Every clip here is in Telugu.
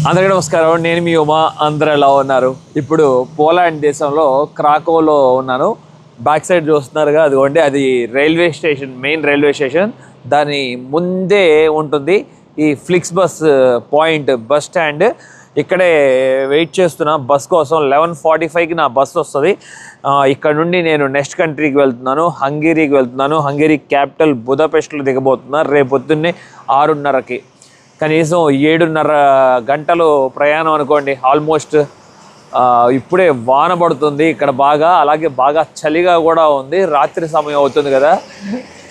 అందరికీ నమస్కారం. నేను మీ ఉమా. అందరూ ఎలా ఉన్నారు? ఇప్పుడు పోలాండ్ దేశంలో క్రాకోలో ఉన్నాను. బ్యాక్ సైడ్ చూస్తున్నారుగా, అదిగోండి, అది railway station, main railway station. దాని ముందే ఉంటుంది ఈ ఫ్లిక్స్ బస్ పాయింట్, బస్ స్టాండ్. ఇక్కడే వెయిట్ చేస్తున్నా బస్ కోసం. 11:45కి నా బస్ వస్తుంది. ఇక్కడ నుండి నేను నెక్స్ట్ కంట్రీకి వెళ్తున్నాను, హంగేరీకి వెళ్తున్నాను. హంగేరీ క్యాపిటల్ బుదాపెస్ట్లో దిగబోతున్నాను రేపు పొద్దున్నే 6:30కి. కనీసం 7.5 గంటలు ప్రయాణం అనుకోండి ఆల్మోస్ట్. ఇప్పుడే వాన పడుతుంది ఇక్కడ బాగా, అలాగే బాగా చలిగా కూడా ఉంది. రాత్రి సమయం అవుతుంది కదా.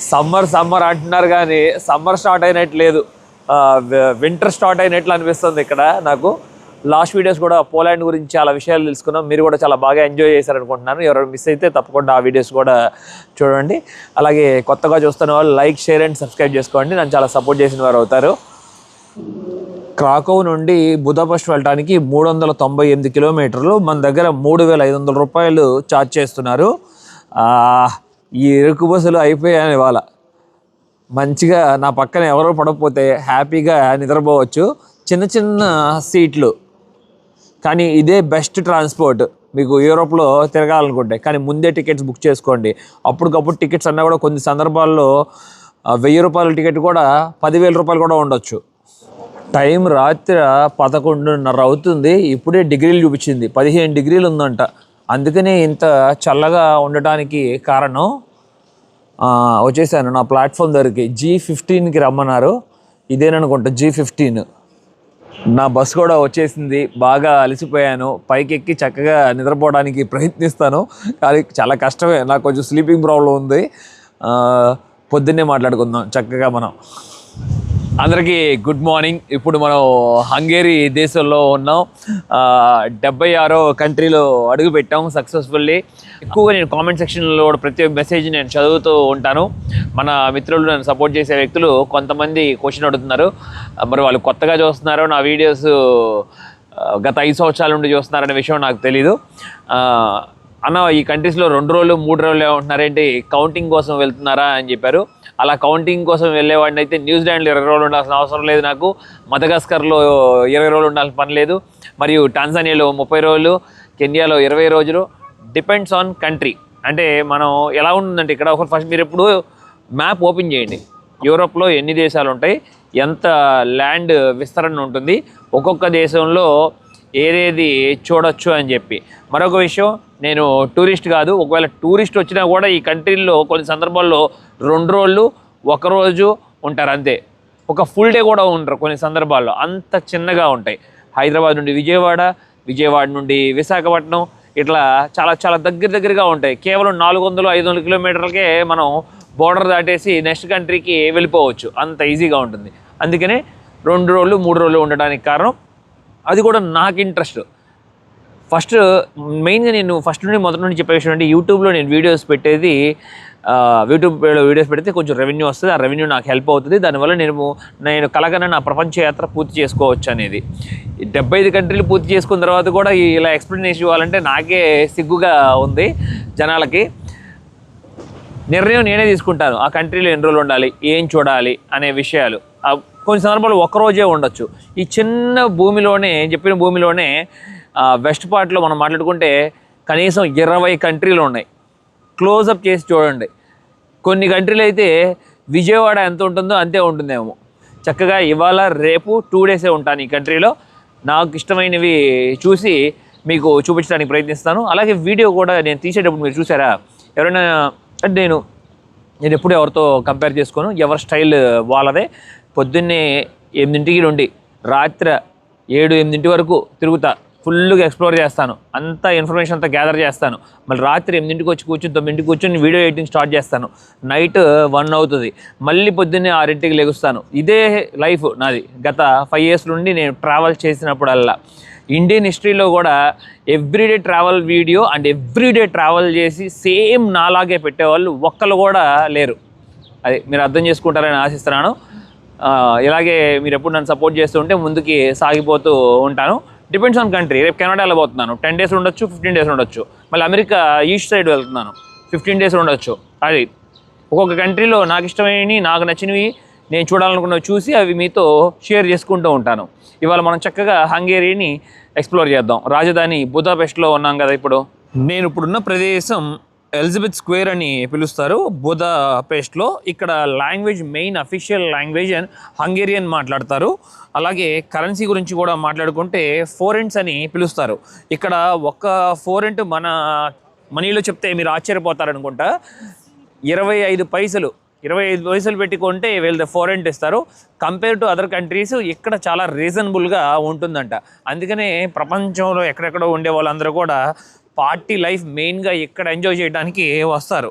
సమ్మర్ అంటున్నారు కానీ సమ్మర్ స్టార్ట్ అయినట్టు లేదు, వింటర్ స్టార్ట్ అయినట్లు అనిపిస్తుంది ఇక్కడ నాకు. లాస్ట్ వీడియోస్ కూడా పోలాండ్ గురించి చాలా విషయాలు తెలుసుకున్నాం. మీరు కూడా చాలా బాగా ఎంజాయ్ చేశారనుకుంటున్నాను. ఎవరు మిస్ అయితే తప్పకుండా ఆ వీడియోస్ కూడా చూడండి. అలాగే కొత్తగా చూస్తున్న వాళ్ళు లైక్, షేర్ అండ్ సబ్స్క్రైబ్ చేసుకోండి. నన్ను చాలా సపోర్ట్ చేసిన వారు అవుతారు. క్రాకోవ్ నుండి బుదాపెస్ట్ వెళ్ళడానికి 398 కిలోమీటర్లు. మన దగ్గర 3,500 రూపాయలు ఛార్జ్ చేస్తున్నారు. ఈ ఇరుకు బస్సులు అయిపోయాను ఇవాళ. మంచిగా నా పక్కన ఎవరో పడకపోతే హ్యాపీగా నిద్రపోవచ్చు. చిన్న చిన్న సీట్లు, కానీ ఇదే బెస్ట్ ట్రాన్స్పోర్ట్ మీకు యూరోప్లో తిరగాలనుకుంటే. కానీ ముందే టికెట్స్ బుక్ చేసుకోండి. అప్పటికప్పుడు టికెట్స్ అన్నా కూడా కొన్ని సందర్భాల్లో 1,000 రూపాయల టికెట్ కూడా 10,000 రూపాయలు కూడా ఉండొచ్చు. టైం రాత్రి 11:30 అవుతుంది. ఇప్పుడే డిగ్రీలు చూపించింది, 15 డిగ్రీలు ఉందంట. అందుకనే ఇంత చల్లగా ఉండటానికి కారణం. వచ్చేసాను నా ప్లాట్ఫామ్ దగ్గరికి. G15కి రమ్మన్నారు. ఇదేననుకుంటా G15. నా బస్సు కూడా వచ్చేసింది. బాగా అలసిపోయాను. పైకి ఎక్కి చక్కగా నిద్రపోవడానికి ప్రయత్నిస్తాను, కానీ చాలా కష్టమే. నాకు కొంచెం స్లీపింగ్ ప్రాబ్లం ఉంది. పొద్దున్నే మాట్లాడుకుందాం చక్కగా మనం. అందరికీ గుడ్ మార్నింగ్. ఇప్పుడు మనం హంగేరీ దేశంలో ఉన్నాం. 76వ కంట్రీలో అడుగు పెట్టాం సక్సెస్ఫుల్లీ. ఎక్కువగా నేను కామెంట్ సెక్షన్లో కూడా ప్రతి ఒక్క మెసేజ్ నేను చదువుతూ ఉంటాను. మన మిత్రులు, నన్ను సపోర్ట్ చేసే వ్యక్తులు కొంతమంది క్వశ్చన్ అడుగుతున్నారు. మరి వాళ్ళు కొత్తగా చూస్తున్నారో, నా వీడియోస్ గత 5 సంవత్సరాల నుండి చూస్తున్నారనే విషయం నాకు తెలీదు. అన్న, ఈ కంట్రీస్లో 2 రోజులు 3 రోజులు ఏమంటున్నారేంటి, కౌంటింగ్ కోసం వెళ్తున్నారా అని చెప్పారు. అలా కౌంటింగ్ కోసం వెళ్ళేవాడిని అయితే న్యూజిలాండ్లో 20 రోజులు ఉండాల్సిన అవసరం లేదు నాకు. మదగాస్కర్లో 20 రోజులు ఉండాల్సిన పని లేదు. మరియు టాంజానియాలో 30 రోజులు, కెన్యాలో 20 రోజులు. Depends on country. అంటే మనం ఎలా ఉంటుందంటే ఇక్కడ ఒక ఫస్ట్ మీరు ఎప్పుడు మ్యాప్ ఓపెన్ చేయండి. యూరోప్లో ఎన్ని దేశాలు ఉంటాయి, ఎంత ల్యాండ్ విస్తరణ ఉంటుంది, ఒక్కొక్క దేశంలో ఏదేది చూడొచ్చు అని చెప్పి. మరొక విషయం, నేను టూరిస్ట్ కాదు. ఒకవేళ టూరిస్ట్ వచ్చినా కూడా ఈ కంట్రీల్లో కొన్ని సందర్భాల్లో 2 రోజులు 1 రోజు ఉంటారు అంతే. ఒక ఫుల్ డే కూడా ఉండరు కొన్ని సందర్భాల్లో, అంత చిన్నగా ఉంటాయి. హైదరాబాద్ నుండి విజయవాడ నుండి విశాఖపట్నం, ఇట్లా చాలా చాలా దగ్గరగా ఉంటాయి. కేవలం 400-500 కిలోమీటర్లకే మనం బోర్డర్ దాటేసి నెక్స్ట్ కంట్రీకి వెళ్ళిపోవచ్చు. అంత ఈజీగా ఉంటుంది. అందుకనే 2 రోజులు 3 రోజులు ఉండడానికి కారణం. అది కూడా నాకు ఇంట్రెస్ట్. ఫస్ట్ మెయిన్గా నేను మొదటి నుండి చెప్పే విషయం అంటే, యూట్యూబ్లో నేను వీడియోస్ పెట్టేది, యూట్యూబ్లో వీడియోస్ పెడితే కొంచెం రెవెన్యూ వస్తుంది. ఆ రెవెన్యూ నాకు హెల్ప్ అవుతుంది. దానివల్ల నేను కలగన నా ప్రపంచ యాత్ర పూర్తి చేసుకోవచ్చు అనేది. 75 కంట్రీలు పూర్తి చేసుకున్న తర్వాత కూడా ఇలా ఎక్స్ప్లెనేషన్ ఇవ్వాలంటే నాకే సిగ్గుగా ఉంది. జనాలకి నిర్ణయం నేనే తీసుకుంటాను. ఆ కంట్రీలో ఎన్ని రోజులు ఉండాలి, ఏం చూడాలి అనే విషయాలు. కొన్ని సందర్భాలు 1 రోజే ఉండొచ్చు. ఈ చిన్న చెప్పిన భూమిలోనే వెస్ట్ పార్ట్లో మనం మాట్లాడుకుంటే కనీసం 20 కంట్రీలు ఉన్నాయి. క్లోజప్ చేసి చూడండి. కొన్ని కంట్రీలు అయితే విజయవాడ ఎంత ఉంటుందో అంతే ఉంటుందేమో. చక్కగా ఇవాళ రేపు 2 డేసే ఉంటాను ఈ కంట్రీలో. నాకు ఇష్టమైనవి చూసి మీకు చూపించడానికి ప్రయత్నిస్తాను. అలాగే వీడియో కూడా నేను తీసేటప్పుడు మీరు చూసారా, ఎవరైనా అంటే నేను ఎప్పుడు ఎవరితో కంపేర్ చేసుకోను. ఎవరి స్టైల్ వాళ్ళదే. పొద్దున్నే 8ంటికి నుండి రాత్రి 7-8 వరకు తిరుగుతా. ఫుల్గా ఎక్స్ప్లోర్ చేస్తాను. అంతా ఇన్ఫర్మేషన్ అంతా గ్యాదర్ చేస్తాను. మళ్ళీ రాత్రి 8ంటికి వచ్చి కూర్చుని 9ంటికి కూర్చొని వీడియో ఎడిటింగ్ స్టార్ట్ చేస్తాను. నైట్ 1 అవుతుంది. మళ్ళీ పొద్దున్నే 6ంటికి లెగుస్తాను. ఇదే లైఫ్ నాది. గత 5 years నుండి నేను ట్రావెల్ చేసినప్పుడల్లా ఇండియన్ హిస్టరీలో కూడా everyday travel video and everyday travel చేసి సేమ్ నాలాగే పెట్టేవాళ్ళు ఒక్కరు కూడా లేరు. అది మీరు అర్థం చేసుకుంటారని ఆశిస్తున్నాను. ఇలాగే మీరు ఎప్పుడు నన్ను సపోర్ట్ చేస్తూ ఉంటే ముందుకి సాగిపోతూ ఉంటాను. Depends on country. రేపు కెనడాలో పోతున్నాను, 10 days ఉండొచ్చు, 15 days ఉండొచ్చు. మళ్ళీ అమెరికా ఈస్ట్ సైడ్ వెళ్తున్నాను, 15 days ఉండొచ్చు. అది ఒక్కొక్క కంట్రీలో నాకు ఇష్టమైనవి, నాకు నచ్చినవి నేను చూడాలనుకున్నవి చూసి అవి మీతో షేర్ చేసుకుంటూ ఉంటాను. ఇవాళ మనం చక్కగా హంగేరీని ఎక్స్ప్లోర్ చేద్దాం. రాజధాని బుదాపెస్ట్లో ఉన్నాం కదా ఇప్పుడు. నేను ఇప్పుడున్న ప్రదేశం ఎలిజబెత్ స్క్వేర్ అని పిలుస్తారు బుదాపెస్ట్లో. ఇక్కడ language main official language and Hungarian మాట్లాడతారు. అలాగే కరెన్సీ గురించి కూడా మాట్లాడుకుంటే ఫోరెంట్స్ అని పిలుస్తారు. ఇక్కడ ఒక్క ఫోరెంట్ మన మనీలో చెప్తే మీరు ఆశ్చర్యపోతారనుకుంటా. 25 పైసలు పెట్టుకుంటే వీళ్ళు ఫోరెంట్ ఇస్తారు. కంపేర్ టు అదర్ కంట్రీస్ ఇక్కడ చాలా రీజనబుల్గా ఉంటుందంట. అందుకనే ప్రపంచంలో ఎక్కడెక్కడో ఉండే వాళ్ళందరూ కూడా పార్టీ లైఫ్ మెయిన్గా ఇక్కడ ఎంజాయ్ చేయడానికి వస్తారు.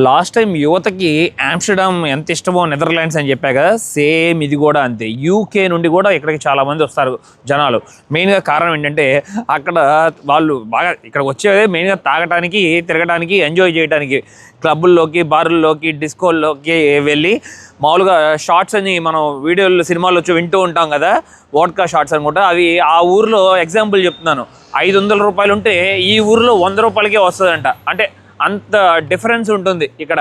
లాస్ట్ టైం యువతకి ఆమ్స్టర్డామ్ ఎంత ఇష్టమో నెదర్లాండ్స్ అని చెప్పా కదా, సేమ్ ఇది కూడా అంతే. యూకే నుండి కూడా ఇక్కడికి చాలామంది వస్తారు జనాలు. మెయిన్గా కారణం ఏంటంటే అక్కడ వాళ్ళు బాగా ఇక్కడికి వచ్చేదే మెయిన్గా తాగడానికి, తిరగడానికి, ఎంజాయ్ చేయడానికి. క్లబ్బుల్లోకి, బారుల్లోకి, డిస్కోల్లోకి వెళ్ళి మామూలుగా షార్ట్స్ అని మనం వీడియోలు సినిమాల్లో వచ్చి వింటూ ఉంటాం కదా, వోడ్కా షార్ట్స్ అనుకుంటా. అవి ఆ ఊర్లో ఎగ్జాంపుల్ చెప్తున్నాను. 500 రూపాయలు ఉంటే ఈ ఊర్లో 100 రూపాయలకే వస్తుందంట. అంటే అంత డిఫరెన్స్ ఉంటుంది ఇక్కడ.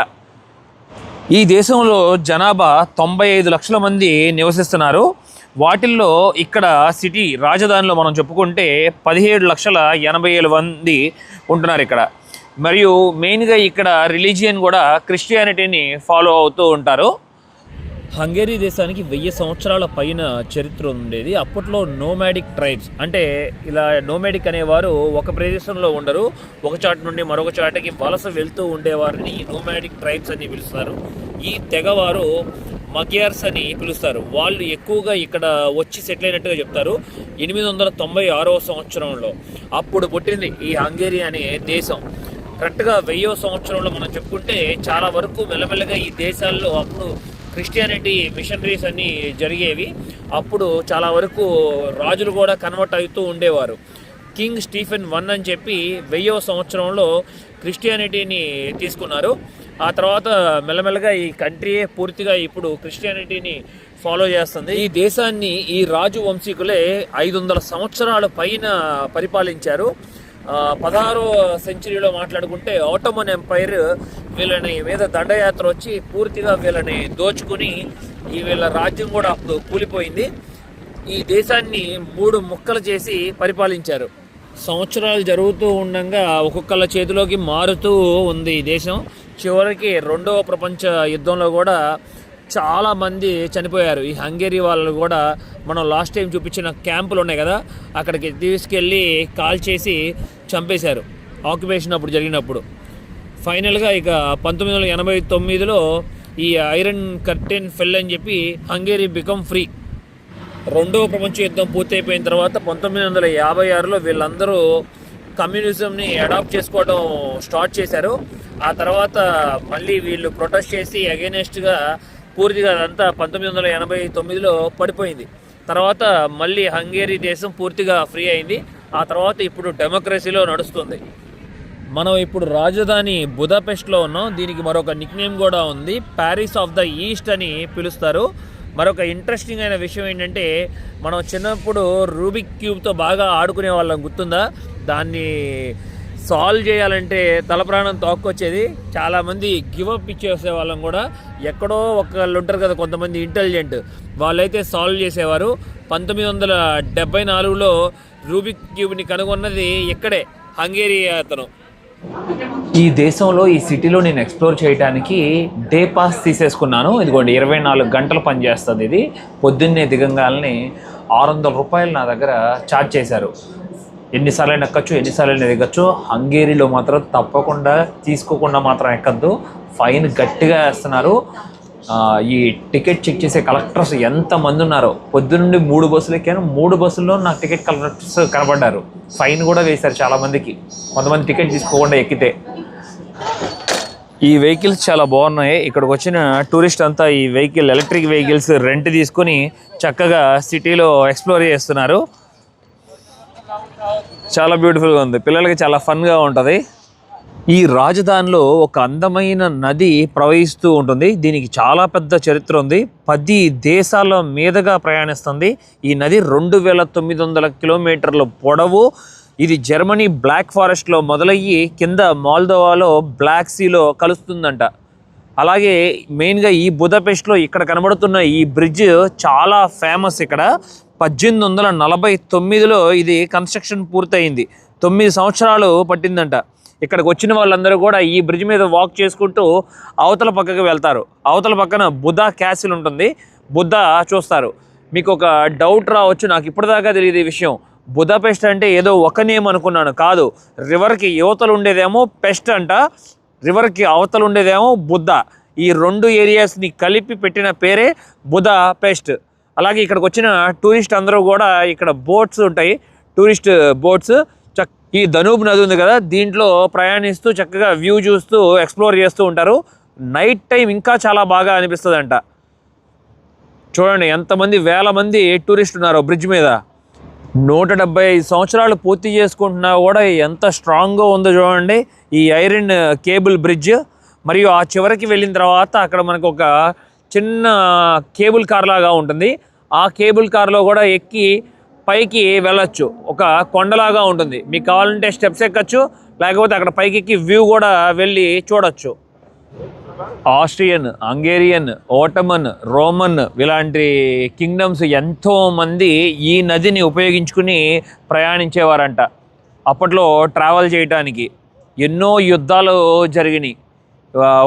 ఈ దేశంలో జనాభా 95 లక్షల మంది నివసిస్తున్నారు. వాటిల్లో ఇక్కడ సిటీ రాజధానిలో మనం చెప్పుకుంటే 17,80,000 మంది ఉంటున్నారు ఇక్కడ. మరియు మెయిన్గా ఇక్కడ రిలీజియన్ కూడా క్రిస్టియానిటీని ఫాలో అవుతూ ఉంటారు. హంగేరీ దేశానికి 1000 సంవత్సరాల పైన చరిత్ర ఉండేది. అప్పట్లో నోమాడిక్ ట్రైబ్స్, అంటే ఇలా నోమాడిక్ అనేవారు ఒక ప్రదేశంలో ఉండరు, ఒక చాటు నుండి మరొక చాటుకి వలస వెళ్తూ ఉండేవారిని నోమాడిక్ ట్రైబ్స్ అని పిలుస్తారు. ఈ తెగవారు మగ్యార్స్ అని పిలుస్తారు. వాళ్ళు ఎక్కువగా ఇక్కడ వచ్చి సెటిల్ అయినట్టుగా చెప్తారు. 896వ సంవత్సరంలో అప్పుడు పుట్టింది ఈ హంగేరీ అనే దేశం. కరెక్ట్గా 1000వ సంవత్సరంలో మనం చెప్పుకుంటే చాలా వరకు మెల్లమెల్లగా ఈ దేశాల్లో అప్పుడు క్రిస్టియానిటీ మిషనరీస్ అన్నీ జరిగేవి. అప్పుడు చాలా వరకు రాజులు కూడా కన్వర్ట్ అవుతూ ఉండేవారు. కింగ్ స్టీఫెన్ I అని చెప్పి 1000వ సంవత్సరంలో క్రిస్టియానిటీని తీసుకున్నారు. ఆ తర్వాత మెల్లమెల్లగా ఈ కంట్రీయే పూర్తిగా ఇప్పుడు క్రిస్టియానిటీని ఫాలో చేస్తుంది. ఈ దేశాన్ని ఈ రాజు వంశీకులే 500 సంవత్సరాల పైన పరిపాలించారు. 16వ సెంచరీలో మాట్లాడుకుంటే ఆటోమన్ ఎంపైర్ వీళ్ళని మీద దండయాత్ర వచ్చి పూర్తిగా వీళ్ళని దోచుకుని వీళ్ళ రాజ్యం కూడా అప్పుడు కూలిపోయింది. ఈ దేశాన్ని 3 ముక్కలు చేసి పరిపాలించారు. సంవత్సరాలు జరుగుతూ ఉండగా ఒక్కొక్కళ్ళ చేతిలోకి మారుతూ ఉంది ఈ దేశం. చివరికి 2వ ప్రపంచ యుద్ధంలో కూడా చాలామంది చనిపోయారు. ఈ హంగేరీ వాళ్ళు కూడా మనం లాస్ట్ టైం చూపించిన క్యాంపులు ఉన్నాయి కదా, అక్కడికి తీసుకెళ్ళి కాల్ చేసి చంపేశారు ఆక్యుపేషన్ అప్పుడు జరిగినప్పుడు. ఫైనల్గా ఇక 1989లో ఈ ఐరన్ కర్టెన్ ఫెల్ అని చెప్పి హంగేరీ బికమ్ ఫ్రీ. 2వ ప్రపంచ యుద్ధం పూర్తయిపోయిన తర్వాత 1956లో వీళ్ళందరూ కమ్యూనిజంని అడాప్ట్ చేసుకోవడం స్టార్ట్ చేశారు. ఆ తర్వాత మళ్ళీ వీళ్ళు ప్రొటెస్ట్ చేసి అగైనెస్ట్గా పూర్తిగా అదంతా 1989లో పడిపోయింది. తర్వాత మళ్ళీ హంగేరీ దేశం పూర్తిగా ఫ్రీ అయింది. ఆ తర్వాత ఇప్పుడు డెమోక్రసీలో నడుస్తుంది. మనం ఇప్పుడు రాజధాని బుదాపెస్ట్లో ఉన్నాం. దీనికి మరొక నిక్నేమ్ కూడా ఉంది, ప్యారిస్ ఆఫ్ ద ఈస్ట్ అని పిలుస్తారు. మరొక ఇంట్రెస్టింగ్ అయిన విషయం ఏంటంటే మనం చిన్నప్పుడు రూబిక్ క్యూబ్తో బాగా ఆడుకునే వాళ్ళం, గుర్తుందా? దాన్ని సాల్వ్ చేయాలంటే తలప్రాణం తోక్కొచ్చేది. చాలామంది గివప్ ఇచ్చేసే వాళ్ళం కూడా. ఎక్కడో ఒకళ్ళు ఉంటారు కదా కొంతమంది ఇంటెలిజెంట్, వాళ్ళైతే సాల్వ్ చేసేవారు. 1974లో రూబిక్ క్యూబ్ని కనుగొన్నది ఇక్కడే హంగేరీ అతను. ఈ దేశంలో ఈ సిటీలో నేను ఎక్స్ప్లోర్ చేయడానికి డే పాస్ తీసేసుకున్నాను. ఇదిగోండి 24 గంటలు పనిచేస్తుంది ఇది. పొద్దున్నే దిగంగాలని 600 రూపాయలు నా దగ్గర ఛార్జ్ చేశారు. ఎన్నిసార్లు ఎక్కచ్చు, ఎన్నిసార్లు దిగచ్చు. హంగేరీలో మాత్రం తప్పకుండా తీసుకోకుండా మాత్రం ఎక్కద్దు, ఫైన్ గట్టిగా వేస్తున్నారు. ఈ టికెట్ చెక్ చేసే కలెక్టర్స్ ఎంతమంది ఉన్నారో. పొద్దున్నుండి 3 బస్సులు ఎక్కాను, 3 బస్సుల్లో నాకు టికెట్ కలెక్టర్స్ కనబడ్డారు. ఫైన్ కూడా వేశారు చాలామందికి, కొంతమంది టికెట్ తీసుకోకుండా ఎక్కితే. ఈ వెహికల్స్ చాలా బాగున్నాయి. ఇక్కడికి వచ్చిన టూరిస్ట్ అంతా ఈ ఎలక్ట్రిక్ వెహికల్స్ రెంట్ తీసుకొని చక్కగా సిటీలో ఎక్స్ప్లోర్ చేస్తున్నారు. చాలా బ్యూటిఫుల్గా ఉంది, పిల్లలకి చాలా ఫన్గా ఉంటుంది. ఈ రాజధానిలో ఒక అందమైన నది ప్రవహిస్తూ ఉంటుంది. దీనికి చాలా పెద్ద చరిత్ర ఉంది. 10 దేశాల మీదుగా ప్రయాణిస్తుంది. ఈ నది 2900 కిలోమీటర్ల పొడవు. ఇది జర్మనీ బ్లాక్ ఫారెస్ట్లో మొదలయ్యి కింద మాల్దోవాలో బ్లాక్ సీలో కలుస్తుందంట. అలాగే మెయిన్గా ఈ బుదాపెస్ట్లో ఇక్కడ కనబడుతున్న ఈ బ్రిడ్జ్ చాలా ఫేమస్. ఇక్కడ 1849లో ఇది కన్స్ట్రక్షన్ పూర్తయింది. 9 సంవత్సరాలు పట్టిందంట. ఇక్కడికి వచ్చిన వాళ్ళందరూ కూడా ఈ బ్రిడ్జ్ మీద వాక్ చేసుకుంటూ అవతల పక్కకి వెళ్తారు. అవతల పక్కన బుద్ధా క్యాసిల్ ఉంటుంది, బుద్ధా చూస్తారు. మీకు ఒక డౌట్ రావచ్చు, నాకు ఇప్పటిదాకా తెలియదు ఈ విషయం. బుదాపెస్ట్ అంటే ఏదో ఒక నేమ్ అనుకున్నాను, కాదు. రివర్కి యువతలు ఉండేదేమో పెస్ట్ అంట, రివర్కి అవతలు ఉండేదేమో బుద్ధ. ఈ 2 ఏరియాస్ని కలిపి పెట్టిన పేరే బుదాపెస్ట్. అలాగే ఇక్కడికి వచ్చిన టూరిస్ట్ అందరూ కూడా ఇక్కడ బోట్స్ ఉంటాయి, టూరిస్ట్ బోట్స్. ఈ దనూబ్ నది ఉంది కదా, దీంట్లో ప్రయాణిస్తూ చక్కగా వ్యూ చూస్తూ ఎక్స్ప్లోర్ చేస్తూ ఉంటారు. నైట్ టైం ఇంకా చాలా బాగా అనిపిస్తుందంట. చూడండి ఎంతమంది, వేల మంది టూరిస్ట్ ఉన్నారు బ్రిడ్జ్ మీద. 175 సంవత్సరాలు పూర్తి చేసుకుంటున్నా కూడా ఎంత స్ట్రాంగ్గా ఉందో చూడండి ఈ ఐరన్ కేబుల్ బ్రిడ్జ్. మరియు ఆ చివరికి వెళ్ళిన తర్వాత అక్కడ మనకు ఒక చిన్న కేబుల్ కార్ లాగా ఉంటుంది. ఆ కేబుల్ కార్లో కూడా ఎక్కి పైకి వెళ్ళొచ్చు. ఒక కొండలాగా ఉంటుంది, మీకు కావాలంటే స్టెప్స్ ఎక్కచ్చు, లేకపోతే అక్కడ పైకి ఎక్కి వ్యూ కూడా వెళ్ళి చూడొచ్చు. ఆస్ట్రియన్, హంగేరియన్, ఓటమన్, రోమన్ ఇలాంటి కింగ్డమ్స్ ఎంతోమంది ఈ నదిని ఉపయోగించుకుని ప్రయాణించేవారంట. అప్పట్లో ట్రావెల్ చేయటానికి ఎన్నో యుద్ధాలు జరిగినాయి.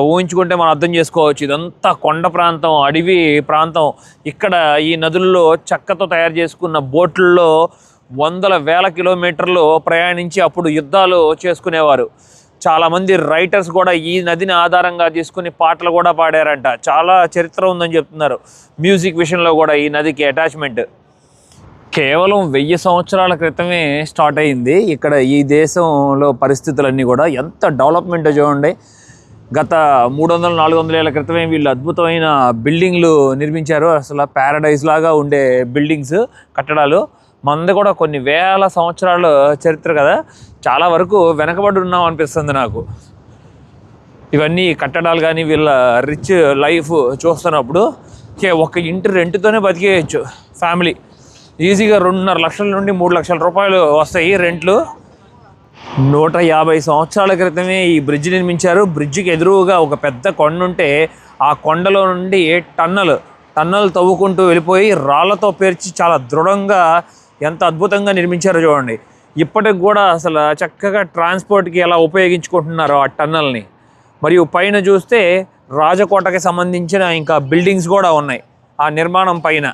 ఊహించుకుంటే మనం అర్థం చేసుకోవచ్చు. ఇదంతా కొండ ప్రాంతం, అడవి ప్రాంతం. ఇక్కడ ఈ నదుల్లో చెక్కతో తయారు చేసుకున్న బోట్లలో వందల వేల కిలోమీటర్లు ప్రయాణించి అప్పుడు యుద్ధాలు చేసుకునేవారు. చాలామంది రైటర్స్ కూడా ఈ నదిని ఆధారంగా తీసుకుని పాటలు కూడా పాడారంట. చాలా చరిత్ర ఉందని చెప్తున్నారు. మ్యూజిక్ విషయంలో కూడా ఈ నదికి అటాచ్మెంట్ కేవలం 1000 సంవత్సరాల క్రితమే స్టార్ట్ అయింది. ఇక్కడ ఈ దేశంలో పరిస్థితులన్నీ కూడా ఎంత డెవలప్మెంట్ చూడండి. గత 300-400 ఏళ్ల క్రితమే వీళ్ళు అద్భుతమైన బిల్డింగ్లు నిర్మించారు. అసలు ప్యారడైజ్ లాగా ఉండే బిల్డింగ్స్, కట్టడాలు. మనది కూడా కొన్ని వేల సంవత్సరాల చరిత్ర కదా, చాలా వరకు వెనకబడి ఉన్నాం అనిపిస్తుంది నాకు. ఇవన్నీ కట్టడాలు కానీ వీళ్ళ రిచ్ లైఫ్ చూస్తున్నప్పుడు ఒక ఇంటి రెంట్తోనే బతికేయచ్చు ఫ్యామిలీ. ఈజీగా 2.5 లక్షల నుండి 3 లక్షల రూపాయలు వస్తాయి రెంట్లు. 150 సంవత్సరాల క్రితమే ఈ బ్రిడ్జ్ నిర్మించారు. బ్రిడ్జికి ఎదురుగా ఒక పెద్ద కొండ ఉంటే ఆ కొండలో నుండి టన్నల్ తవ్వుకుంటూ వెళ్ళిపోయి రాళ్లతో పేర్చి చాలా దృఢంగా ఎంత అద్భుతంగా నిర్మించారో చూడండి. ఇప్పటికి కూడా అసలు చక్కగా ట్రాన్స్పోర్ట్కి ఎలా ఉపయోగించుకుంటున్నారో ఆ టన్నల్ని. మరియు పైన చూస్తే రాజకోటకి సంబంధించిన ఇంకా బిల్డింగ్స్ కూడా ఉన్నాయి ఆ నిర్మాణం పైన.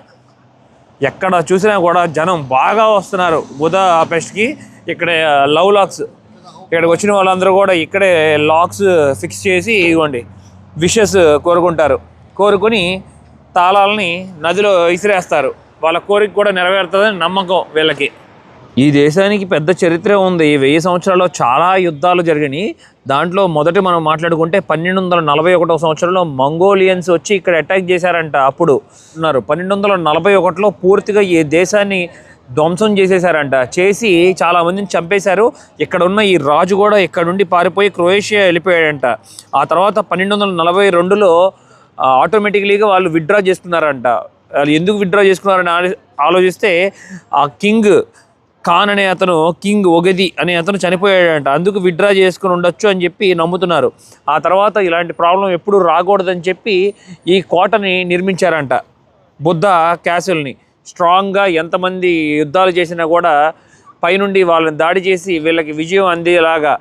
ఎక్కడ చూసినా కూడా జనం బాగా వస్తున్నారు బుదాపెస్ట్కి. ఇక్కడ లవ్ లాక్స్, ఇక్కడికి వచ్చిన వాళ్ళందరూ కూడా ఇక్కడే లాక్స్ ఫిక్స్ చేసి ఇవ్వండి విషెస్ కోరుకుంటారు. కోరుకుని తాళాలని నదిలో విసిరేస్తారు. వాళ్ళ కోరిక కూడా నెరవేరుతుందని నమ్మకం వీళ్ళకి. ఈ దేశానికి పెద్ద చరిత్ర ఉంది. 1000 సంవత్సరాల్లో చాలా యుద్ధాలు జరిగినాయి. దాంట్లో మొదటి మనం మాట్లాడుకుంటే 1241 సంవత్సరంలో మంగోలియన్స్ వచ్చి ఇక్కడ అటాక్ చేశారంట. అప్పుడు ఉన్నారు 1241లో పూర్తిగా ఈ దేశాన్ని ధ్వంసం చేసేసారంట. చేసి చాలామందిని చంపేశారు. ఇక్కడ ఉన్న ఈ రాజు కూడా ఇక్కడ నుండి పారిపోయి క్రొయేషియా వెళ్ళిపోయాడంట. ఆ తర్వాత 1242లో ఆటోమేటిక్లీగా వాళ్ళు విత్డ్రా చేసుకున్నారంట. వాళ్ళు ఎందుకు విత్డ్రా చేసుకున్నారని ఆలోచిస్తే ఆ కింగ్ ఖాన్ అనే అతను, కింగ్ ఒగది అనే అతను చనిపోయాడంట. అందుకు విత్డ్రా చేసుకుని ఉండొచ్చు అని చెప్పి నమ్ముతున్నారు. ఆ తర్వాత ఇలాంటి ప్రాబ్లం ఎప్పుడు రాకూడదని చెప్పి ఈ కోటని నిర్మించారంట, బుద్ధ క్యాసిల్ని. స్ట్రాంగ్గా ఎంతమంది యుద్ధాలు చేసినా కూడా పైనుండి వాళ్ళని దాడి చేసి వీళ్ళకి విజయం అందేలాగా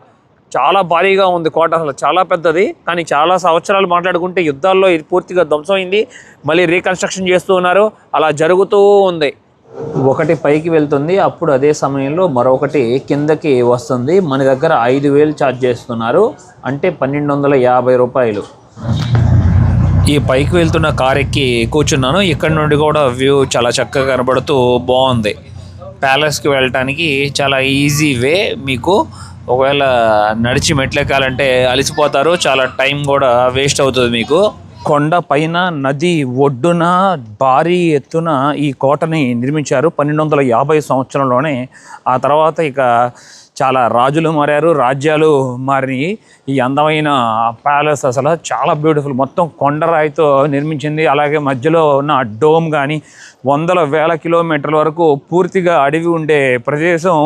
చాలా భారీగా ఉంది కోట. అసలు చాలా పెద్దది. కానీ చాలా సంవత్సరాలు మాట్లాడుకుంటే యుద్ధాల్లో ఇది పూర్తిగా ధ్వంసమైంది. మళ్ళీ రీకన్స్ట్రక్షన్ చేస్తూ ఉన్నారు. అలా జరుగుతూ ఉంది. ఒకటి పైకి వెళ్తుంది, అప్పుడు అదే సమయంలో మరొకటి కిందకి వస్తుంది. మన దగ్గర 5000 ఛార్జ్ చేస్తున్నారు, అంటే 1250 రూపాయలు. ఈ పైకి వెళ్తున్న కార్ ఎక్కి కూర్చున్నాను. ఇక్కడ నుండి కూడా వ్యూ చాలా చక్కగా కనబడుతూ బాగుంది. ప్యాలెస్కి వెళ్ళటానికి చాలా ఈజీ వే. మీకు ఒకవేళ నడిచి మెట్లెక్కాలంటే అలసిపోతారు, చాలా టైం కూడా వేస్ట్ అవుతుంది మీకు. కొండ పైన నది ఒడ్డున భారీ ఎత్తున ఈ కోటని నిర్మించారు 1250 సంవత్సరంలోనే. ఆ తర్వాత ఇక చాలా రాజులు మారారు, రాజ్యాలు మారినాయి. ఈ అందమైన ప్యాలెస్ అసలు చాలా బ్యూటిఫుల్. మొత్తం కొండరాయితో నిర్మించింది. అలాగే మధ్యలో ఉన్న డోమ్ కానీ 100,000 కిలోమీటర్ల వరకు పూర్తిగా అడవి ఉండే ప్రదేశం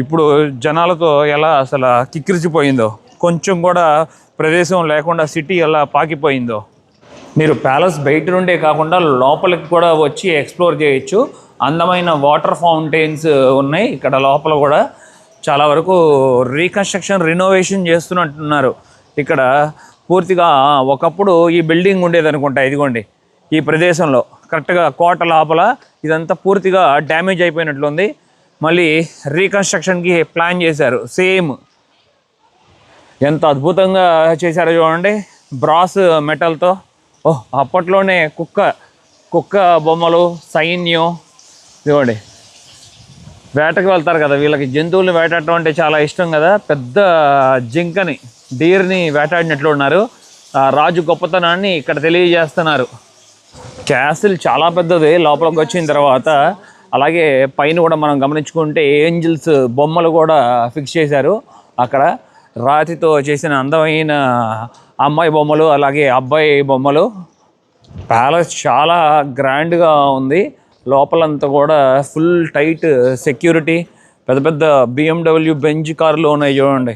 ఇప్పుడు జనాలతో ఎలా అసలు కిక్కిరిచిపోయిందో. కొంచెం కూడా ప్రదేశం లేకుండా సిటీ ఎలా పాకిపోయిందో. మీరు ప్యాలెస్ బయట నుండే కాకుండా లోపలికి కూడా వచ్చి ఎక్స్ప్లోర్ చేయొచ్చు. అందమైన వాటర్ ఫౌంటైన్స్ ఉన్నాయి ఇక్కడ లోపల కూడా. చాలా వరకు రీకన్స్ట్రక్షన్ రినోవేషన్ చేస్తున్నట్టున్నారు ఇక్కడ. పూర్తిగా ఒకప్పుడు ఈ బిల్డింగ్ ఉండేది అనుకుంటా, ఇదిగోండి ఈ ప్రదేశంలో కరెక్ట్గా కోట లోపల. ఇదంతా పూర్తిగా డ్యామేజ్ అయిపోయినట్లుంది, మళ్ళీ రీకన్స్ట్రక్షన్కి ప్లాన్ చేశారు. సేమ్ ఎంత అద్భుతంగా చేశారో చూడండి, బ్రాస్ మెటల్తో. ఓహ్, అప్పట్లోనే కుక్క బొమ్మలు, సైన్యం. ఇదిగోండి, వేటకు వెళ్తారు కదా, వీళ్ళకి జంతువుల్ని వేటాడటం అంటే చాలా ఇష్టం కదా. పెద్ద జింకని, డీర్ని వేటాడినట్లు ఉన్నారు. రాజు గొప్పతనాన్ని ఇక్కడ తెలియజేస్తున్నారు. క్యాసిల్ చాలా పెద్దది లోపలికి వచ్చిన తర్వాత. అలాగే పైన కూడా మనం గమనించుకుంటే ఏంజిల్స్ బొమ్మలు కూడా ఫిక్స్ చేశారు అక్కడ. రాతితో చేసిన అందమైన అమ్మాయి బొమ్మలు, అలాగే అబ్బాయి బొమ్మలు. ప్యాలెస్ చాలా గ్రాండ్గా ఉంది. లోపలంతా కూడా ఫుల్ టైట్ సెక్యూరిటీ. పెద్ద పెద్ద BMW బెంజ్ కార్లు ఉన్నాయి చూడండి.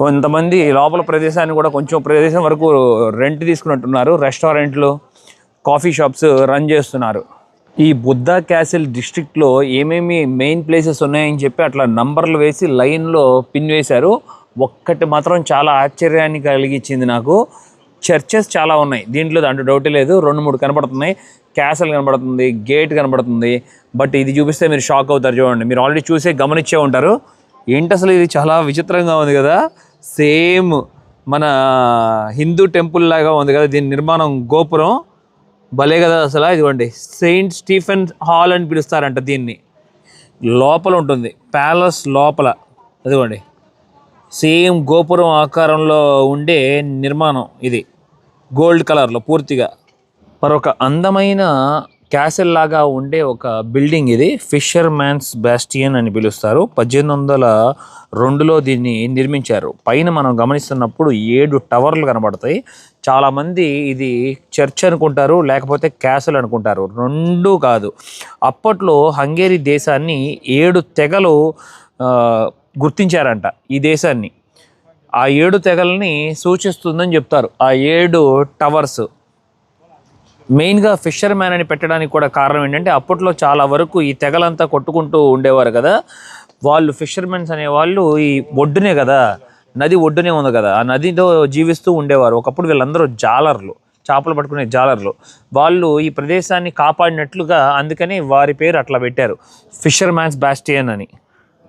కొంతమంది లోపల ప్రదేశాన్ని కూడా కొంచెం ప్రదేశం వరకు రెంట్ తీసుకున్నట్టున్నారు. రెస్టారెంట్లు, కాఫీ షాప్స్ రన్ చేస్తున్నారు. ఈ బుద్ధా క్యాసిల్ డిస్ట్రిక్ట్లో ఏమేమి మెయిన్ ప్లేసెస్ ఉన్నాయని చెప్పి అట్లా నంబర్లు వేసి లైన్లో పిన్ వేశారు. ఒక్కటి మాత్రం చాలా ఆశ్చర్యాన్ని కలిగించింది నాకు. చర్చెస్ చాలా ఉన్నాయి దీంట్లో, దాంట్లో డౌటే లేదు. 2-3 కనబడుతున్నాయి. క్యాసిల్ కనబడుతుంది, గేట్ కనబడుతుంది. బట్ ఇది చూపిస్తే మీరు షాక్ అవుతారు. చూడండి, మీరు ఆల్రెడీ చూసే గమనించే ఉంటారు. ఏంటి అసలు ఇది చాలా విచిత్రంగా ఉంది కదా. సేమ్ మన హిందూ టెంపుల్ లాగా ఉంది కదా దీని నిర్మాణం. గోపురం భలే కదా అసలు. ఇదిగోండి, సెయింట్ స్టీఫెన్ హాల్ అని పిలుస్తారంట దీన్ని. లోపల ఉంటుంది ప్యాలెస్ లోపల. అదిగోండి, సేమ్ గోపురం ఆకారంలో ఉండే నిర్మాణం ఇది, గోల్డ్ కలర్లో పూర్తిగా. మరొక అందమైన క్యాసిల్ లాగా ఉండే ఒక బిల్డింగ్ ఇది. ఫిషర్ మ్యాన్స్ బాస్టియన్ అని పిలుస్తారు. 1802లో దీన్ని నిర్మించారు. పైన మనం గమనిస్తున్నప్పుడు 7 టవర్లు కనబడతాయి. చాలామంది ఇది చర్చ్ అనుకుంటారు, లేకపోతే క్యాసిల్ అనుకుంటారు. 2 కాదు. అప్పట్లో హంగేరీ దేశాన్ని 7 తెగలు గుర్తించారంట ఈ దేశాన్ని. ఆ 7 తెగల్ని సూచిస్తుందని చెప్తారు ఆ 7 టవర్స్. మెయిన్గా ఫిషర్ మ్యాన్ అని పెట్టడానికి కూడా కారణం ఏంటంటే అప్పట్లో చాలా వరకు ఈ తెగలంతా కొట్టుకుంటూ ఉండేవారు కదా. వాళ్ళు ఫిషర్మెన్స్ అనేవాళ్ళు ఈ ఒడ్డునే కదా, నది ఒడ్డునే ఉంది కదా, ఆ నదిలో జీవిస్తూ ఉండేవారు. ఒకప్పుడు వీళ్ళందరూ జాలర్లు, చేపలు పట్టుకునే జాలర్లు. వాళ్ళు ఈ ప్రదేశాన్ని కాపాడినట్లుగా, అందుకని వారి పేరు అట్లా పెట్టారు, ఫిషర్ మ్యాన్స్ బాస్టియన్ అని.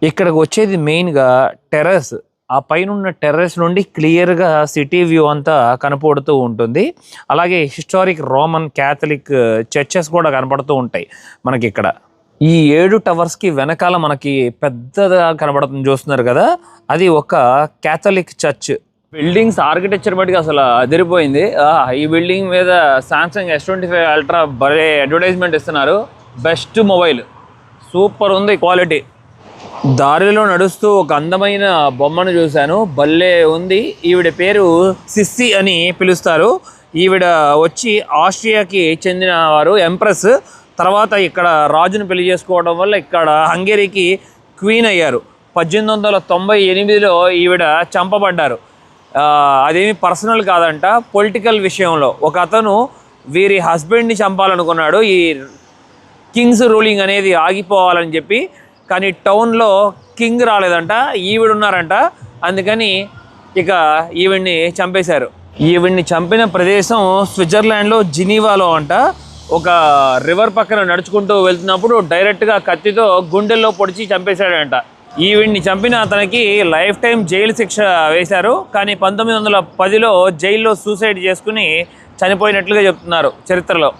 ఇక్కడికి వచ్చేది మెయిన్గా టెర్రస్. ఆ పైన ఉన్న టెర్రస్ నుండి క్లియర్గా సిటీ వ్యూ అంతా కనపడుతూ ఉంటుంది. అలాగే హిస్టారిక్ రోమన్ క్యాథలిక్ చర్చెస్ కూడా కనపడుతూ ఉంటాయి మనకి ఇక్కడ. ఈ 7 టవర్స్కి వెనకాల మనకి పెద్దగా కనబడుతుంది చూస్తున్నారు కదా, అది ఒక క్యాథలిక్ చర్చ్. బిల్డింగ్స్ ఆర్కిటెక్చర్ బట్టి అసలు అదిరిపోయింది. ఈ బిల్డింగ్ మీద సామ్సంగ్ S25 అల్ట్రా భలే అడ్వర్టైజ్మెంట్ ఇస్తున్నారు. బెస్ట్ మొబైల్, సూపర్ ఉంది క్వాలిటీ. దారిలో నడుస్తూ ఒక అందమైన బొమ్మను చూశాను, భలే ఉంది. ఈవిడ పేరు సిస్సి అని పిలుస్తారు. ఈవిడ వచ్చి ఆస్ట్రియాకి చెందిన వారు, ఎంప్రెస్. తర్వాత ఇక్కడ రాజును పెళ్లి చేసుకోవడం వల్ల ఇక్కడ హంగేరీకి క్వీన్ అయ్యారు. 1898లో ఈవిడ చంపబడ్డారు. అదేమి పర్సనల్ కాదంట, పొలిటికల్ విషయంలో. ఒక అతను వీరి హస్బెండ్ని చంపాలనుకున్నాడు, ఈ కింగ్స్ రూలింగ్ అనేది ఆగిపోవాలని చెప్పి. కానీ టౌన్లో కింగ్ రాలేదంట, ఈవిడున్నారంట. అందుకని ఇక ఈవిడ్ని చంపేశారు. ఈవిడ్ని చంపిన ప్రదేశం స్విట్జర్లాండ్లో జినీవాలో అంట. ఒక రివర్ పక్కన నడుచుకుంటూ వెళ్తున్నప్పుడు డైరెక్ట్గా కత్తితో గుండెల్లో పొడిచి చంపేశాడంట. ఈవిడ్ని చంపిన అతనికి లైఫ్ టైం జైలు శిక్ష వేశారు. కానీ 1910లో జైల్లో సూసైడ్ చేసుకుని చనిపోయినట్లుగా చెప్తున్నారు చరిత్రలో.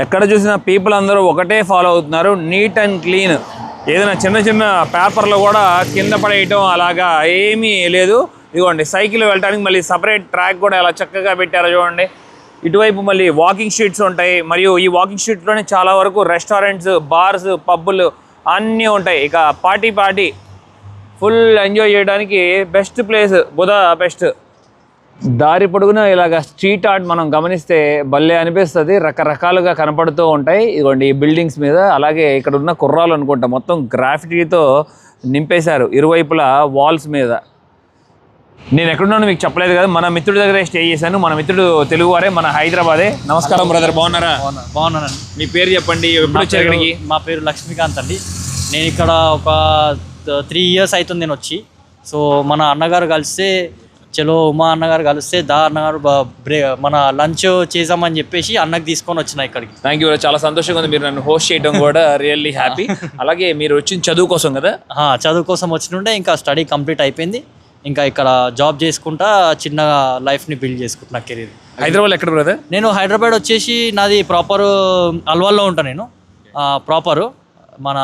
ఎక్కడ చూసినా పీపుల్ అందరూ ఒకటే ఫాలో అవుతున్నారు, నీట్ అండ్ క్లీన్. ఏదైనా చిన్న చిన్న పేపర్లు కూడా కింద పడేయటం అలాగా ఏమీ లేదు. ఇదిగోండి, సైకిల్ వెళ్ళడానికి మళ్ళీ సపరేట్ ట్రాక్ కూడా ఎలా చక్కగా పెట్టారో చూడండి. ఇటువైపు మళ్ళీ వాకింగ్ స్ట్రీట్స్ ఉంటాయి. మరియు ఈ వాకింగ్ స్ట్రీట్లోనే చాలా వరకు రెస్టారెంట్స్, బార్స్, పబ్బులు అన్నీ ఉంటాయి. ఇక పార్టీ ఫుల్ ఎంజాయ్ చేయడానికి బెస్ట్ ప్లేస్ బుదాపెస్ట్. దారి పొడుగున ఇలాగ స్ట్రీట్ ఆర్ట్ మనం గమనిస్తే భలే అనిపిస్తుంది. రకరకాలుగా కనపడుతూ ఉంటాయి ఇదిగోండి ఈ బిల్డింగ్స్ మీద. అలాగే ఇక్కడ ఉన్న కుర్రాలు అనుకుంటా మొత్తం గ్రాఫిటీతో నింపేశారు ఇరువైపులా వాల్స్ మీద. నేను ఎక్కడున్నాను మీకు చెప్పలేదు కదా, మన మిత్రుడి దగ్గర స్టే చేశాను. మన మిత్రుడు తెలుగు వారే, మన హైదరాబాదే. నమస్కారం బ్రదర్, బాగున్నారా? బాగున్నానండి. మీ పేరు చెప్పండి, ఎప్పుడు వచ్చారు ఇక్కడికి? మా పేరు లక్ష్మీకాంత్ అండి. నేను ఇక్కడ ఒక 3 years అవుతుంది నేను వచ్చి. సో మన అన్నగారు కలిస్తే చలో ఉమా అన్నగారు కలిస్తే అన్నగారు మన లంచ్ చేద్దామని చెప్పేసి అన్నకు తీసుకొని వచ్చిన ఇక్కడికి. థ్యాంక్ యూ, చాలా సంతోషంగా ఉంది మీరు నన్ను హోస్ట్ చేయడం కూడా రియల్లీ హ్యాపీ. అలాగే మీరు వచ్చిన చదువు కోసం కదా? చదువు కోసం వచ్చినుంటే ఇంకా స్టడీ కంప్లీట్ అయిపోయింది. ఇంకా ఇక్కడ జాబ్ చేసుకుంటా చిన్నగా లైఫ్ని బిల్డ్ చేసుకుంటున్నా కెరీర్. హైదరాబాద్ ఎక్కడ బ్రదర్? నేను హైదరాబాద్ వచ్చేసి నాది ప్రాపర్ అల్వాల్లో ఉంటాను. నేను ప్రాపర్ మన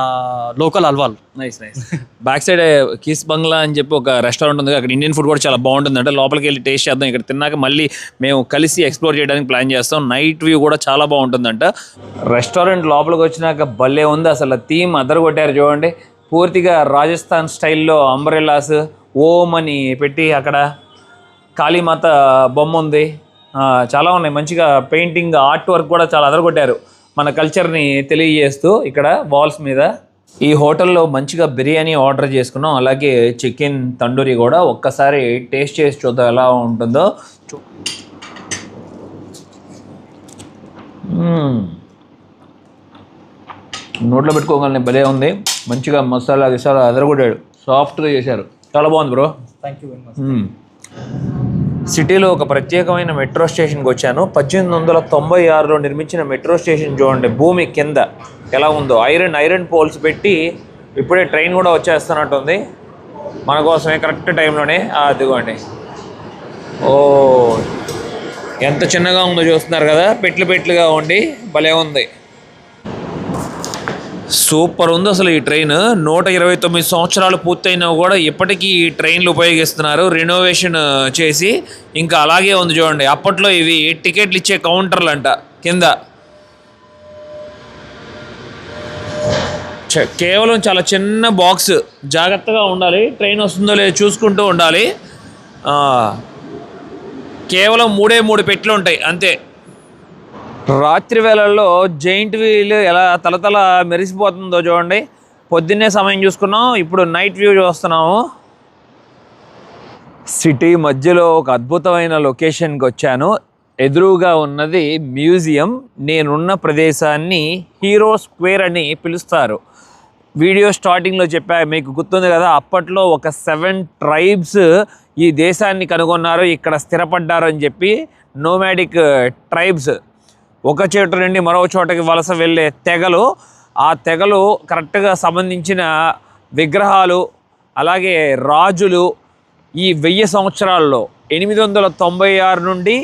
local Alwal. Nice nice. Back side కిస్ బంగ్లా అని చెప్పి ఒక రెస్టారెంట్ ఉంది, అక్కడ ఇండియన్ ఫుడ్ కూడా చాలా బాగుంటుంది. అంటే లోపలికి వెళ్ళి టేస్ట్ చేద్దాం. ఇక్కడ తిన్నాక మళ్ళీ మేము కలిసి ఎక్స్ప్లోర్ చేయడానికి ప్లాన్ చేస్తాం. నైట్ వ్యూ కూడా చాలా బాగుంటుందంట. రెస్టారెంట్ లోపలికి వచ్చినాక భలే ఉంది అసలు. థీమ్ అదరు కొట్టారు చూడండి, పూర్తిగా రాజస్థాన్ స్టైల్లో అంబ్రెల్లాస్, ఓం అని పెట్టి అక్కడ కాళీమాత బొమ్మ ఉంది, చాలా ఉన్నాయి. మంచిగా పెయింటింగ్, ఆర్ట్ వర్క్ కూడా చాలా అదరగొట్టారు, మన కల్చర్ని తెలియజేస్తూ ఇక్కడ వాల్స్ మీద. ఈ హోటల్లో మంచిగా బిర్యానీ ఆర్డర్ చేసుకున్నాం, అలాగే చికెన్ తండూరి కూడా. ఒక్కసారి టేస్ట్ చేసి చూద్దాం ఎలా ఉంటుందో. నోట్లో పెట్టుకోగలని భలే ఉంది. మంచిగా మసాలా గిసాలా అదరగొట్టాడు, సాఫ్ట్గా చేశారు, చాలా బాగుంది bro. Thank you very much. సిటీలో ఒక ప్రత్యేకమైన మెట్రో స్టేషన్కి వచ్చాను. 1896లో నిర్మించిన మెట్రో స్టేషన్ చూడండి, భూమి కింద ఎలా ఉందో. ఐరన్ పోల్స్ పెట్టి ఇప్పుడే ట్రైన్ కూడా వచ్చేస్తున్నట్టుంది మన కోసమే, కరెక్ట్ టైంలోనే. అదిగోండి, ఓ ఎంత చిన్నగా ఉందో చూస్తున్నారు కదా, పెట్లుగా ఉండి భలే ఉంది. సూపర్ ఉంది అసలు ఈ ట్రైన్. 129 సంవత్సరాలు పూర్తయినా కూడా ఇప్పటికీ ఈ ట్రైన్లు ఉపయోగిస్తున్నారు, రెనోవేషన్ చేసి. ఇంకా అలాగే ఉంది చూడండి. అప్పట్లో ఇవి టికెట్లు ఇచ్చే కౌంటర్లు అంట కింద. కేవలం చాలా చిన్న బాక్స్, జాగ్రత్తగా ఉండాలి, ట్రైన్ వస్తుందో లేదో చూసుకుంటూ ఉండాలి. కేవలం 3 పెట్లు ఉంటాయి అంతే. రాత్రి వేళల్లో జైంట్ వీల్ ఎలా తలతల మెరిసిపోతుందో చూడండి. పొద్దున్నే సమయం చూసుకున్నాం, ఇప్పుడు నైట్ వ్యూ చూస్తున్నాము. సిటీ మధ్యలో ఒక అద్భుతమైన లొకేషన్కి వచ్చాను. ఎదురుగా ఉన్నది మ్యూజియం. నేనున్న ప్రదేశాన్ని హీరో స్క్వేర్ అని పిలుస్తారు. వీడియో స్టార్టింగ్లో చెప్పా, మీకు గుర్తుంది కదా, అప్పట్లో ఒక 7 ట్రైబ్స్ ఈ దేశాన్ని కనుగొన్నారు, ఇక్కడ స్థిరపడ్డారు అని చెప్పి. నోమాడిక్ ట్రైబ్స్, ఒక చోట నుండి మరో చోటకి వలస వెళ్ళే తెగలు. ఆ తెగలు కరెక్ట్గా సంబంధించిన విగ్రహాలు, అలాగే రాజులు ఈ 1000 సంవత్సరాల్లో 896 నుండి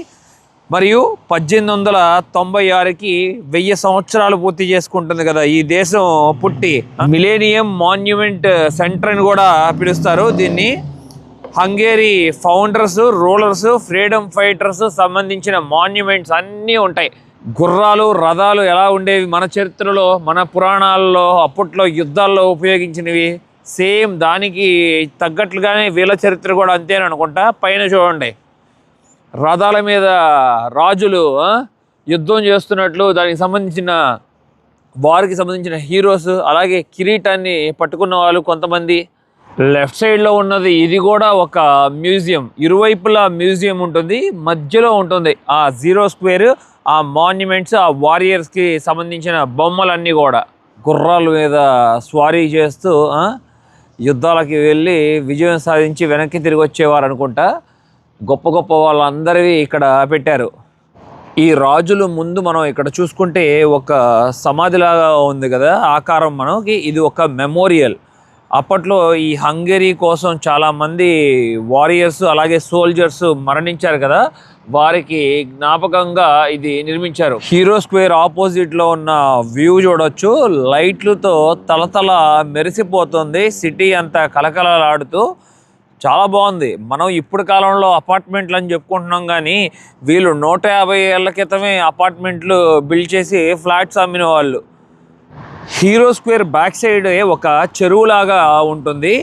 మరియు 1896కి 1000 సంవత్సరాలు పూర్తి చేసుకుంటుంది కదా ఈ దేశం పుట్టి. మిలేనియం మాన్యుమెంట్ సెంటర్ అని కూడా పిలుస్తారు దీన్ని. Hungary founders, rulers, freedom fighters సంబంధించిన మాన్యుమెంట్స్ అన్నీ ఉంటాయి. గుర్రాలు, రథాలు ఎలా ఉండేవి మన చరిత్రలో, మన పురాణాల్లో, అప్పట్లో యుద్ధాల్లో ఉపయోగించినవి. సేమ్ దానికి తగ్గట్లుగానే వీళ్ళ చరిత్ర కూడా అంతేననుకుంటా. పైన చూడండి, రథాల మీద రాజులు యుద్ధం చేస్తున్నట్లు, దానికి సంబంధించిన వారికి సంబంధించిన హీరోస్, అలాగే కిరీటాన్ని పట్టుకున్న వాళ్ళు కొంతమంది. లెఫ్ట్ సైడ్లో ఉన్నది ఇది కూడా ఒక మ్యూజియం. ఇరువైపులా మ్యూజియం ఉంటుంది, మధ్యలో ఉంటుంది ఆ జీరో స్క్వేర్, ఆ మాన్యుమెంట్స్, ఆ వారియర్స్కి సంబంధించిన బొమ్మలన్నీ కూడా. గుర్రాల మీద స్వారీ చేస్తూ యుద్ధాలకి వెళ్ళి విజయం సాధించి వెనక్కి తిరిగి వచ్చేవారు అనుకుంటా. గొప్ప వాళ్ళందరివి ఇక్కడ పెట్టారు. ఈ రాజులు ముందు మనం ఇక్కడ చూసుకుంటే ఒక సమాధిలాగా ఉంది కదా ఆకారం మనకి. ఇది ఒక మెమోరియల్. అప్పట్లో ఈ హంగరీ కోసం చాలామంది వారియర్స్ అలాగే సోల్జర్స్ మరణించారు కదా, వారికి జ్ఞాపకంగా ఇది నిర్మించారు. హీరో స్క్వేర్ ఆపోజిట్లో ఉన్న వ్యూ చూడొచ్చు, లైట్లతో తలతల మెరిసిపోతుంది సిటీ అంతా కలకలలాడుతూ. చాలా బాగుంది. మనం ఇప్పుడు కాలంలో అపార్ట్మెంట్లు అని చెప్పుకుంటున్నాం, కానీ వీళ్ళు 150 ఏళ్ల క్రితమే అపార్ట్మెంట్లు బిల్డ్ చేసి ఫ్లాట్స్ అమ్మిన వాళ్ళు. హీరో స్క్వేర్ బ్యాక్ సైడ్ ఒక చెరువులాగా ఉంటుంది.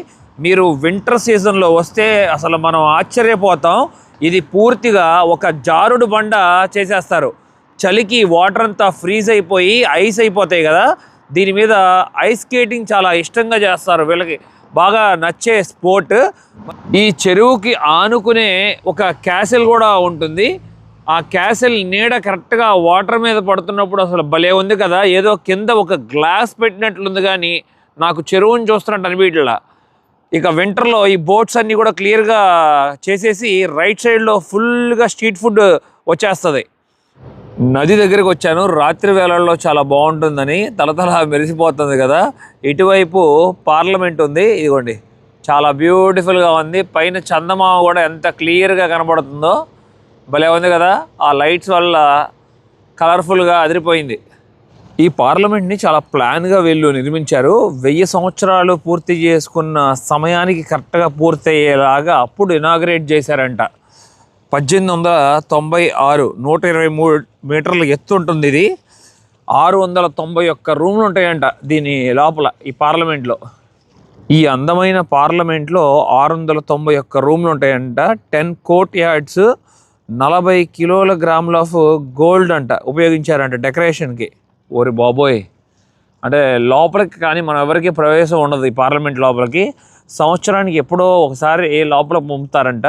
మీరు వింటర్ సీజన్లో వస్తే అసలు మనం ఆశ్చర్యపోతాం. ఇది పూర్తిగా ఒక జారుడు బండ చేసేస్తారు. చలికి వాటర్ అంతా ఫ్రీజ్ అయిపోయి ఐస్ అయిపోతాయి కదా, దీని మీద ఐస్ స్కేటింగ్ చాలా ఇష్టంగా చేస్తారు. వీళ్ళకి బాగా నచ్చే స్పోర్ట్. ఈ చెరువుకి ఆనుకునే ఒక క్యాసిల్ కూడా ఉంటుంది. ఆ క్యాసిల్ నీడ కరెక్ట్గా వాటర్ మీద పడుతున్నప్పుడు అసలు భలే ఉంది కదా, ఏదో కింద ఒక గ్లాస్ పెట్టినట్లుంది కానీ నాకు చెరువుని చూస్తున్నట్టు అనిపించట్లా. ఇక వింటర్లో ఈ బోట్స్ అన్నీ కూడా క్లియర్గా చేసేసి రైట్ సైడ్లో ఫుల్గా స్ట్రీట్ ఫుడ్ వచ్చేస్తుంది. నది దగ్గరికి వచ్చాను, రాత్రి వేళల్లో చాలా బాగుంటుందని, తలతల మెరిసిపోతుంది కదా. ఇటువైపు పార్లమెంట్ ఉంది, ఇదిగోండి చాలా బ్యూటిఫుల్గా ఉంది. పైన చందమామ కూడా ఎంత క్లియర్గా కనబడుతుందో, భలే ఉంది కదా. ఆ లైట్స్ వల్ల కలర్ఫుల్గా అదిరిపోయింది. ఈ పార్లమెంట్ని చాలా ప్లాన్గా వీళ్ళు నిర్మించారు. 1000 సంవత్సరాలు పూర్తి చేసుకున్న సమయానికి కరెక్ట్గా పూర్తి అయ్యేలాగా అప్పుడు ఇనాగ్రేట్ చేశారంట. 1896 123 మీటర్ల ఎత్తు ఉంటుంది ఇది. 691 రూమ్లు ఉంటాయంట దీని లోపల, ఈ పార్లమెంట్లో. ఈ అందమైన పార్లమెంట్లో 691 రూమ్లు ఉంటాయంట. 10 కోర్ట్ యార్డ్స్, 40 కిలోగ్రాముల ఆఫ్ గోల్డ్ అంట ఉపయోగించారంట డెకరేషన్కి. ఓరి బాబోయ్, అంటే లోపలికి కానీ మనం ఎవరికి ప్రవేశం ఉండదు ఈ పార్లమెంట్ లోపలికి. సంవత్సరానికి ఎప్పుడో ఒకసారి లోపల పంపుతారంట.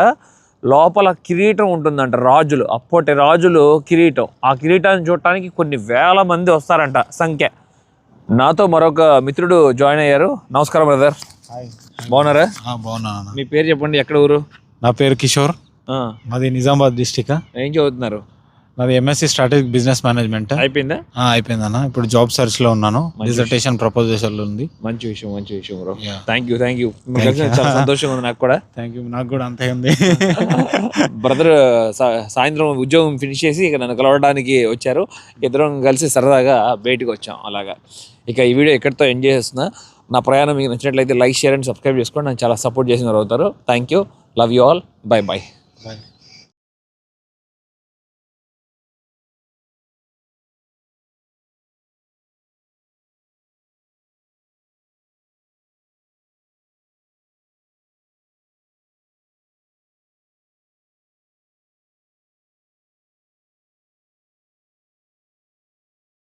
లోపల కిరీటం ఉంటుందంట, రాజులు, అప్పటి రాజులు కిరీటం. ఆ కిరీటాన్ని చూడటానికి కొన్ని వేల మంది వస్తారంట సంఖ్య. నాతో మరొక మిత్రుడు జాయిన్ అయ్యారు. నమస్కారం బ్రదర్. బాగున్నారా? బాగున్నా. మీ పేరు చెప్పండి, ఎక్కడ ఊరు? నా పేరు కిషోర్, మాది నిజామాబాద్ డిస్టిక్. ఏం చదువుతున్నారు? నాది ఎంఎస్సి స్ట్రాటజిక్ బిజినెస్ మేనేజ్మెంట్. అయిపోయిందా? అయిపోయిందన్న. ఇప్పుడు జాబ్ సర్చ్ లో ఉన్నాను. డిజర్టేషన్ ప్రపోజల్ ఉంది. మంచి విషయం బ్రో. Thank you. చాలా సంతోషంగా ఉంది నాకు కూడా. థ్యాంక్ యూ, నాకు కూడా అంతే ఉంది. బ్రదర్ సాయంత్రం ఉద్యోగం ఫినిష్ చేసి ఇక నన్ను కలవడానికి వచ్చారు. ఇద్దరం కలిసి సరదాగా బయటకు వచ్చాం అలాగా. ఇక ఈ వీడియో ఎక్కడితో ఎండ్ చేస్తున్నా. నా ప్రయాణం మీకు నచ్చినట్లయితే లైక్, షేర్ అండ్ సబ్స్క్రైబ్ చేసుకోండి. నాకు చాలా సపోర్ట్ చేసిన వారు అవుతారు. Thank you, love you all, by.